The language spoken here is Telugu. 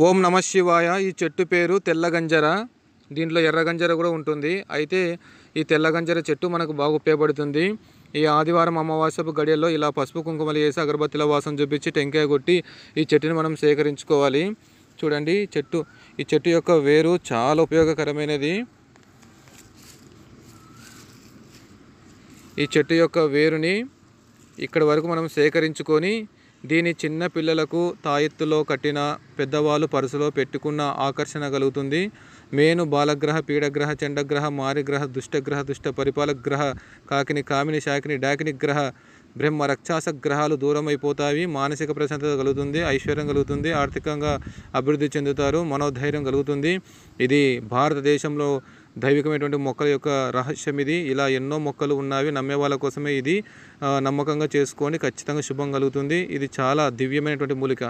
ఓం నమ శివాయ. ఈ చెట్టు పేరు తెల్లగంజర. దీంట్లో ఎర్రగంజర కూడా ఉంటుంది. అయితే ఈ తెల్లగంజర చెట్టు మనకు బాగా ఉపయోగపడుతుంది. ఈ ఆదివారం అమావాస్యపు గడియల్లో ఇలా పసుపు కుంకుమలు వేసి అగరబత్తిల వాసన చూపించి టెంకాయ కొట్టి ఈ చెట్టుని మనం సేకరించుకోవాలి. చూడండి ఈ చెట్టు యొక్క వేరు చాలా ఉపయోగకరమైనది. ఈ చెట్టు యొక్క వేరుని ఇక్కడి వరకు మనం సేకరించుకొని దీని చిన్న పిల్లలకు తాయెత్తులో కట్టిన, పెద్దవాళ్ళు పరుసులో పెట్టుకున్న ఆకర్షణ కలుగుతుంది. మేను బాలగ్రహ, పీడగ్రహ, చండగ్రహ, మారిగ్రహ, దుష్టగ్రహ, దుష్ట పరిపాలక గ్రహ, కాకిని, కామిని, శాకిని, డాకిని గ్రహ, బ్రహ్మ, రక్షాస గ్రహాలు దూరం అయిపోతాయి. మానసిక ప్రశాంతత కలుగుతుంది, ఐశ్వర్యం కలుగుతుంది, ఆర్థికంగా అభివృద్ధి చెందుతారు, మనోధైర్యం కలుగుతుంది. ఇది భారతదేశంలో దైవికమైనటువంటి మొక్కల యొక్క రహస్యం ఇది. ఇలా ఎన్నో మొక్కలు ఉన్నవి. నమ్మే వాళ్ళ కోసమే ఇది. నమ్మకంగా చేసుకొని ఖచ్చితంగా శుభం కలుగుతుంది. ఇది చాలా దివ్యమైనటువంటి మూలిక.